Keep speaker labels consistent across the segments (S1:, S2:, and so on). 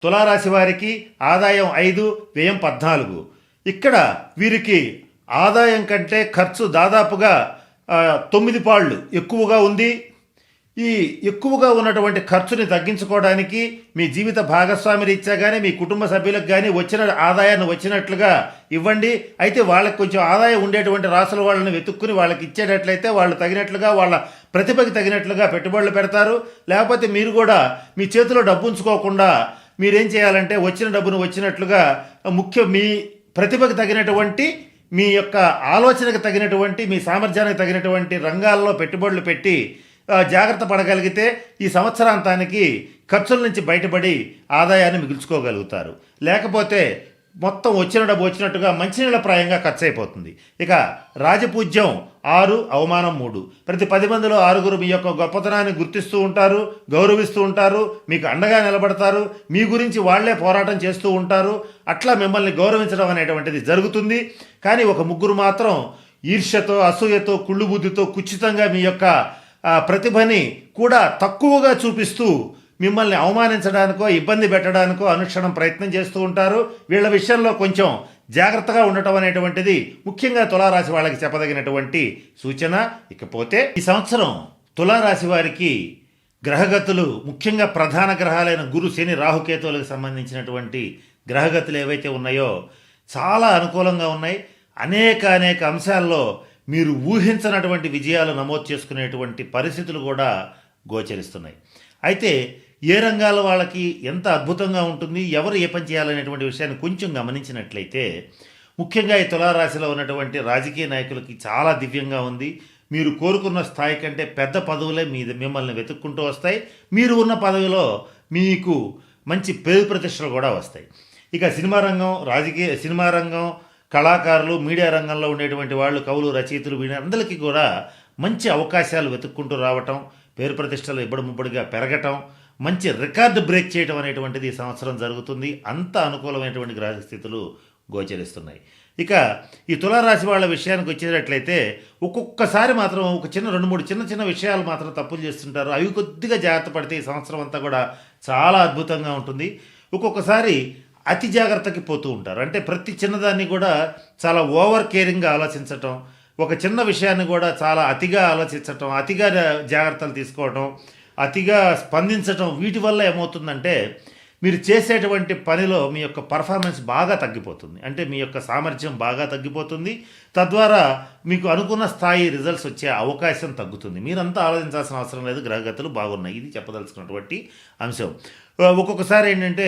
S1: తులారాశి వారికి ఆదాయం 5, వ్యయం 14. ఇక్కడ వీరికి ఆదాయం కంటే ఖర్చు దాదాపుగా 9 పాళ్ళు ఎక్కువగా ఉంది. ఈ ఎక్కువగా ఉన్నటువంటి ఖర్చుని తగ్గించుకోవడానికి మీ జీవిత భాగస్వామి రీత్యా కానీ మీ కుటుంబ సభ్యులకు కానీ వచ్చిన ఆదాయాన్ని వచ్చినట్లుగా ఇవ్వండి. అయితే వాళ్ళకి కొంచెం ఆదాయం ఉండేటువంటి రాసుల వాళ్ళని వెతుక్కుని వాళ్ళకి ఇచ్చేటట్లయితే వాళ్ళు తగినట్లుగా వాళ్ళ ప్రతిభకి తగినట్లుగా పెట్టుబడులు పెడతారు. లేకపోతే మీరు కూడా మీ చేతిలో డబ్బు ఉంచుకోకుండా మీరేం చేయాలంటే వచ్చిన డబ్బును వచ్చినట్లుగా మీ ప్రతిభకు తగినటువంటి మీ యొక్క ఆలోచనకు తగినటువంటి మీ సామర్థ్యానికి తగినటువంటి రంగాల్లో పెట్టుబడులు పెట్టి జాగ్రత్త పడగలిగితే ఈ సంవత్సరాంతానికి ఖర్చుల నుంచి బయటపడి ఆదాయాన్ని మిగుల్చుకోగలుగుతారు. లేకపోతే మొత్తం వచ్చిన డబ్బు వచ్చినట్టుగా మంచినీళ్ళ ప్రాయంగా ఖర్చు అయిపోతుంది. ఇక రాజపూజ్యం 6, అవమానం 3. ప్రతి 10 మందిలో 6 మీ యొక్క గొప్పతనాన్ని గుర్తిస్తూ ఉంటారు, గౌరవిస్తూ ఉంటారు, మీకు అండగా నిలబడతారు, మీ గురించి వాళ్లే పోరాటం చేస్తూ ఉంటారు. అట్లా మిమ్మల్ని గౌరవించడం అనేటువంటిది జరుగుతుంది. కానీ ఒక 3 మాత్రం ఈర్ష్యతో, అసూయతో, కుళ్ళు బుద్ధితో కుచితంగా మీ యొక్క ప్రతిభని కూడా తక్కువగా చూపిస్తూ మిమ్మల్ని అవమానించడానికో ఇబ్బంది పెట్టడానికో అనుక్షణం ప్రయత్నం చేస్తూ ఉంటారు. వీళ్ళ విషయంలో కొంచెం జాగ్రత్తగా ఉండటం అనేటువంటిది ముఖ్యంగా తులారాశి వాళ్ళకి చెప్పదగినటువంటి సూచన. ఇకపోతే ఈ సంవత్సరం తులారాశి వారికి గ్రహగతులు, ముఖ్యంగా ప్రధాన గ్రహాలైన గురు, శని, రాహుకేతువులకు సంబంధించినటువంటి గ్రహగతులు ఏవైతే ఉన్నాయో చాలా అనుకూలంగా ఉన్నాయి. అనేక అంశాల్లో మీరు ఊహించనటువంటి విజయాలు నమోదు చేసుకునేటువంటి పరిస్థితులు కూడా గోచరిస్తున్నాయి. అయితే ఏ రంగాల వాళ్ళకి ఎంత అద్భుతంగా ఉంటుంది, ఎవరు ఏ పని చేయాలనేటువంటి విషయాన్ని కొంచెం గమనించినట్లయితే ముఖ్యంగా ఈ తులారాశిలో ఉన్నటువంటి రాజకీయ నాయకులకి చాలా దివ్యంగా ఉంది. మీరు కోరుకున్న స్థాయి కంటే పెద్ద పదవులే మిమ్మల్ని వెతుక్కుంటూ వస్తాయి. మీరు ఉన్న పదవిలో మీకు మంచి పేరు ప్రతిష్టలు కూడా వస్తాయి. ఇక సినిమా రంగం, కళాకారులు, మీడియా రంగంలో ఉండేటువంటి వాళ్ళు, కవులు, రచయితలు, వీళ్ళందరికీ కూడా మంచి అవకాశాలు వెతుక్కుంటూ రావటం, పేరు ప్రతిష్టలు ఇబ్బడిముబ్బడిగా పెరగటం, మంచి రికార్డు బ్రేక్ చేయడం అనేటువంటిది ఈ సంవత్సరం జరుగుతుంది. అంత అనుకూలమైనటువంటి గ్రహస్థితులు గోచరిస్తున్నాయి. ఇక ఈ తులారాశి వాళ్ళ విషయానికి వచ్చేటట్లయితే ఒక్కొక్కసారి మాత్రం ఒక 2-3 చిన్న విషయాలు మాత్రం తప్పులు చేస్తుంటారు. అవి కొద్దిగా జాగ్రత్త పడితే ఈ సంవత్సరం అంతా కూడా చాలా అద్భుతంగా ఉంటుంది. ఒక్కొక్కసారి అతి జాగ్రత్తకి పోతూ ఉంటారు. అంటే ప్రతి చిన్నదాన్ని కూడా చాలా ఓవర్ కేరింగ్గా ఆలోచించటం, ఒక చిన్న విషయాన్ని కూడా చాలా అతిగా ఆలోచించటం, అతిగా జాగ్రత్తలు తీసుకోవటం, అతిగా స్పందించటం, వీటి వల్ల ఏమవుతుందంటే మీరు చేసేటువంటి పనిలో మీ యొక్క పర్ఫార్మెన్స్ బాగా తగ్గిపోతుంది. అంటే మీ యొక్క సామర్థ్యం బాగా తగ్గిపోతుంది. తద్వారా మీకు అనుకున్న స్థాయి రిజల్ట్స్ వచ్చే అవకాశం తగ్గుతుంది. మీరంతా ఆలోచించాల్సిన అవసరం లేదు, గ్రహగతులు బాగున్నాయి. ఇది చెప్పదలుచుకున్నటువంటి అంశం. ఒక్కొక్కసారి ఏంటంటే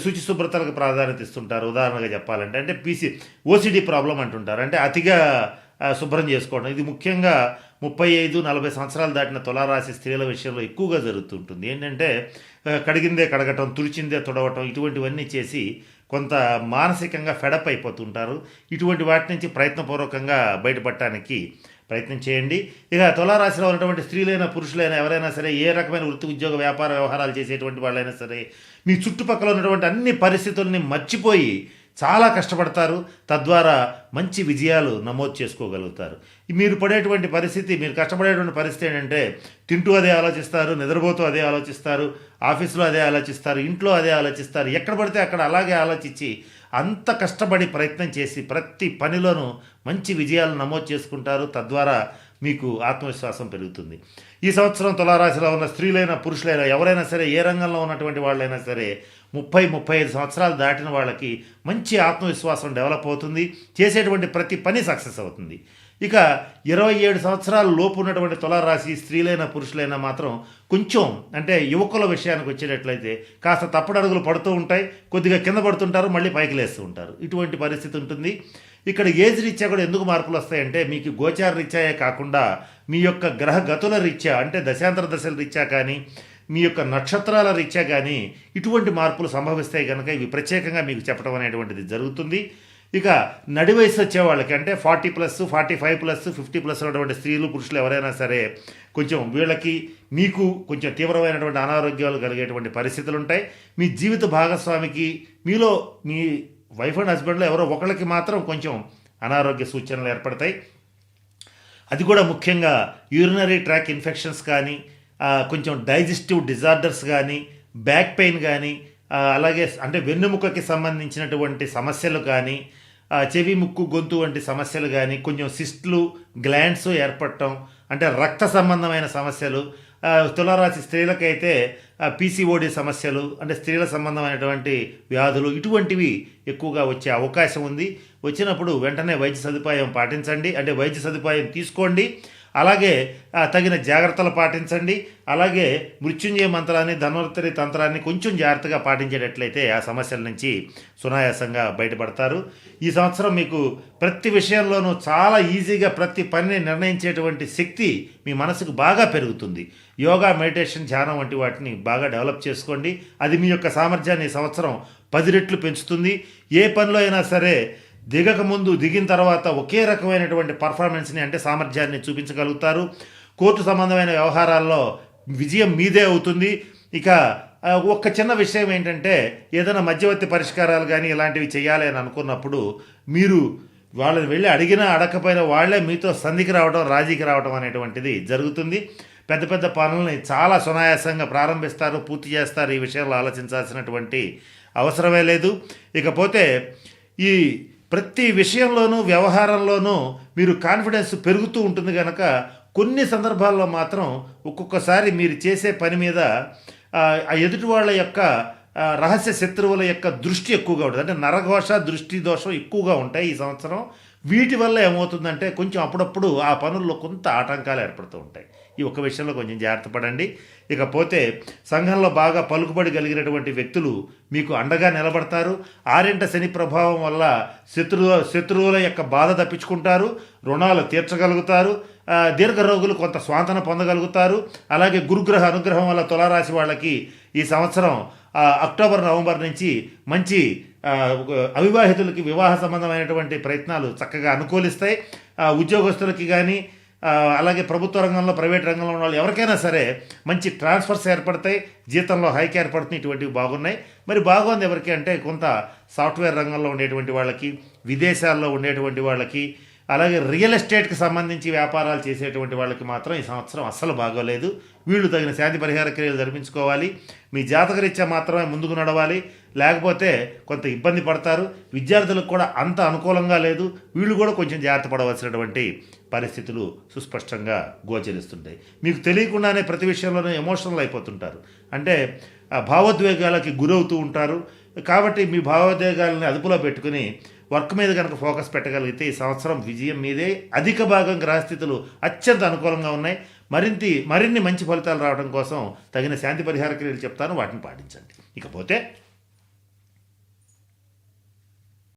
S1: శుచిశుభ్రతలకు ప్రాధాన్యత ఇస్తుంటారు. ఉదాహరణగా చెప్పాలంటే అంటే ఓసిడి ప్రాబ్లం అంటుంటారు. అంటే అతిగా శుభ్రం చేసుకోవడం. ఇది ముఖ్యంగా 35-40 సంవత్సరాలు దాటిన తులారాశి స్త్రీల విషయంలో ఎక్కువగా జరుగుతుంటుంది. ఏంటంటే కడిగిందే కడగటం, తుడిచిందే తుడవటం, ఇటువంటివన్నీ చేసి కొంత మానసికంగా ఫెడప్ అయిపోతుంటారు. ఇటువంటి వాటి నుంచి ప్రయత్నపూర్వకంగా బయటపడటానికి ప్రయత్నం చేయండి. ఇక తులారాశిలో ఉన్నటువంటి స్త్రీలైనా పురుషులైనా ఎవరైనా సరే, ఏ రకమైన వృత్తి, ఉద్యోగ, వ్యాపార వ్యవహారాలు చేసేటువంటి వాళ్ళైనా సరే, మీ చుట్టుపక్కల ఉన్నటువంటి అన్ని పరిస్థితుల్ని మర్చిపోయి చాలా కష్టపడతారు. తద్వారా మంచి విజయాలు నమోదు చేసుకోగలుగుతారు. మీరు పడేటువంటి పరిస్థితి, మీరు కష్టపడేటువంటి పరిస్థితి ఏంటంటే తింటూ అదే ఆలోచిస్తారు, నిద్రపోతూ అదే ఆలోచిస్తారు, ఆఫీసులో అదే ఆలోచిస్తారు, ఇంట్లో అదే ఆలోచిస్తారు. ఎక్కడ పడితే అక్కడ అలాగే ఆలోచించి అంత కష్టపడి ప్రయత్నం చేసి ప్రతి పనిలోనూ మంచి విజయాలు నమోదు చేసుకుంటారు. తద్వారా మీకు ఆత్మవిశ్వాసం పెరుగుతుంది. ఈ సంవత్సరం తులారాశిలో ఉన్న స్త్రీలైనా పురుషులైనా ఎవరైనా సరే, ఏ రంగంలో ఉన్నటువంటి వాళ్ళైనా సరే 30-35 సంవత్సరాలు దాటిన వాళ్ళకి మంచి ఆత్మవిశ్వాసం డెవలప్ అవుతుంది. చేసేటువంటి ప్రతి పని సక్సెస్ అవుతుంది. ఇక 27 సంవత్సరాల లోపు ఉన్నటువంటి తులారాశి స్త్రీలైనా పురుషులైనా మాత్రం కొంచెం, అంటే యువకుల విషయానికి వచ్చేటట్లయితే కాస్త తప్పడడుగులు పడుతూ ఉంటాయి, కొద్దిగా కింద పడుతుంటారు, మళ్ళీ పైకి లేస్తూ ఉంటారు. ఇటువంటి పరిస్థితి ఉంటుంది. ఇక్కడ ఏజ్ రీత్యా కూడా ఎందుకు మార్పులు వస్తాయంటే మీకు గోచార రీత్యాయే కాకుండా మీ యొక్క గ్రహ గతుల రీత్యా, అంటే దశాంతర దశల రీత్యా కానీ, మీ యొక్క నక్షత్రాల రీత్యా కానీ ఇటువంటి మార్పులు సంభవిస్తాయి కనుక ఇవి ప్రత్యేకంగా మీకు చెప్పడం అనేటువంటిది జరుగుతుంది. ఇక నడి వయసు వచ్చే వాళ్ళకి, అంటే 40+, 45+, 50+ ఉన్నటువంటి స్త్రీలు పురుషులు ఎవరైనా సరే కొంచెం వీళ్ళకి మీకు కొంచెం తీవ్రమైనటువంటి అనారోగ్యాలు కలిగేటువంటి పరిస్థితులు ఉంటాయి. మీ జీవిత భాగస్వామికి, మీలో మీ వైఫ్ అండ్ హస్బెండ్లో ఎవరో ఒకళ్ళకి మాత్రం కొంచెం అనారోగ్య సూచనలు ఏర్పడతాయి. అది కూడా ముఖ్యంగా యూరినరీ ట్రాక్ ఇన్ఫెక్షన్స్ కానీ, కొంచెం డైజెస్టివ్ డిజార్డర్స్ కానీ, బ్యాక్ పెయిన్ కానీ, అలాగే అంటే వెన్నుముకకి సంబంధించినటువంటి సమస్యలు కానీ చెవి ముక్కు గొంతు వంటి సమస్యలు కానీ కొంచెం సిస్ట్లు గ్లాండ్స్ ఏర్పడటం అంటే రక్త సంబంధమైన సమస్యలు తులారాశి స్త్రీలకైతే పీసీఓడి సమస్యలు అంటే స్త్రీల సంబంధమైనటువంటి వ్యాధులు ఇటువంటివి ఎక్కువగా వచ్చే అవకాశం ఉంది. వచ్చినప్పుడు వెంటనే వైద్య సదుపాయం పాటించండి, అంటే వైద్య సదుపాయం తీసుకోండి. అలాగే తగిన జాగ్రత్తలు పాటించండి. అలాగే మృత్యుంజయ మంత్రాన్ని ధన్వంతరి తంత్రాన్ని కొంచెం జాగ్రత్తగా పాటించేటట్లయితే ఆ సమస్యల నుంచి సునాయాసంగా బయటపడతారు. ఈ సంవత్సరం మీకు ప్రతి విషయంలోనూ చాలా ఈజీగా ప్రతి పనిని నిర్ణయించేటువంటి శక్తి మీ మనసుకు బాగా పెరుగుతుంది. యోగా, మెడిటేషన్, ధ్యానం వంటి వాటిని బాగా డెవలప్ చేసుకోండి. అది మీ యొక్క సామర్థ్యాన్ని ఈ సంవత్సరం 10 రెట్లు పెంచుతుంది. ఏ పనిలో అయినా సరే దిగక ముందు దిగిన తర్వాత ఒకే రకమైనటువంటి పర్ఫార్మెన్స్ని అంటే సామర్థ్యాన్ని చూపించగలుగుతారు. కోర్టు సంబంధమైన వ్యవహారాల్లో విజయం మీదే అవుతుంది. ఇక ఒక్క చిన్న విషయం ఏంటంటే ఏదైనా మధ్యవర్తి పరిష్కారాలు కానీ ఇలాంటివి చేయాలి అని అనుకున్నప్పుడు మీరు వాళ్ళని వెళ్ళి అడిగినా అడగకపోయినా వాళ్ళే మీతో సంధికి రావడం, రాజీకి రావడం అనేటువంటిది జరుగుతుంది. పెద్ద పెద్ద పనులని చాలా సునాయాసంగా ప్రారంభిస్తారు, పూర్తి చేస్తారు. ఈ విషయంలో ఆలోచించాల్సినటువంటి అవసరమే లేదు. ఇకపోతే ఈ ప్రతి విషయంలోనూ వ్యవహారంలోనూ మీరు కాన్ఫిడెన్స్ పెరుగుతూ ఉంటుంది కనుక కొన్ని సందర్భాల్లో మాత్రం ఒక్కొక్కసారి మీరు చేసే పని మీద ఎదుటి వాళ్ళ యొక్క రహస్య శత్రువుల యొక్క దృష్టి ఎక్కువగా ఉంటుంది. అంటే నరఘోష, దృష్టి దోషం ఎక్కువగా ఉంటాయి ఈ సంవత్సరం. వీటి వల్ల ఏమవుతుందంటే కొంచెం అప్పుడప్పుడు ఆ పనుల్లో కొంత ఆటంకాలు ఏర్పడుతూ ఉంటాయి. ఈ ఒక్క విషయంలో కొంచెం జాగ్రత్త పడండి. ఇకపోతే సంఘంలో బాగా పలుకుబడి కలిగినటువంటి వ్యక్తులు మీకు అండగా నిలబడతారు. ఆరింట శని ప్రభావం వల్ల శత్రువుల యొక్క బాధ తప్పించుకుంటారు, రుణాలు తీర్చగలుగుతారు, దీర్ఘ రోగులు కొంత స్వాంతన పొందగలుగుతారు. అలాగే గురుగ్రహ అనుగ్రహం వల్ల తులారాశి వాళ్ళకి ఈ సంవత్సరం అక్టోబర్, నవంబర్ నుంచి మంచి అవివాహితులకి వివాహ సంబంధమైనటువంటి ప్రయత్నాలు చక్కగా అనుకూలిస్తాయి. ఉద్యోగస్తులకి కానీ అలాగే ప్రభుత్వ రంగంలో, ప్రైవేట్ రంగంలో ఉన్న వాళ్ళు ఎవరికైనా సరే మంచి ట్రాన్స్ఫర్స్ ఏర్పడతాయి, జీతంలో హైక్ ఏర్పడుతుంది. ఇటువంటివి బాగున్నాయి. మరి బాగుంది ఎవరికి అంటే కొంత సాఫ్ట్వేర్ రంగంలో ఉండేటువంటి వాళ్ళకి, విదేశాల్లో ఉండేటువంటి వాళ్ళకి, అలాగే రియల్ ఎస్టేట్కి సంబంధించి వ్యాపారాలు చేసేటువంటి వాళ్ళకి మాత్రం ఈ సంవత్సరం అస్సలు బాగోలేదు. వీళ్ళు తగిన శాంతి పరిహార క్రియలు జరిపించుకోవాలి. మీ జాతకరీత్యా మాత్రమే ముందుకు నడవాలి, లేకపోతే కొంత ఇబ్బంది పడతారు. విద్యార్థులకు కూడా అంత అనుకూలంగా లేదు. వీళ్ళు కూడా కొంచెం జాగ్రత్త పడవలసినటువంటి పరిస్థితులు సుస్పష్టంగా గోచరిస్తుంటాయి. మీకు తెలియకుండానే ప్రతి విషయంలోనూ ఎమోషనల్ అయిపోతుంటారు, అంటే భావోద్వేగాలకి గురవుతూ ఉంటారు. కాబట్టి మీ భావోద్వేగాలని అదుపులో పెట్టుకుని వర్క్ మీద కనుక ఫోకస్ పెట్టగలిగితే ఈ సంవత్సరం విజయం మీదే. అధిక భాగం గ్రహస్థితులు అత్యంత అనుకూలంగా ఉన్నాయి. మరిన్ని మంచి ఫలితాలు రావడం కోసం తగిన శాంతి పరిహార క్రియలు చెప్తాను, వాటిని పాటించండి. ఇకపోతే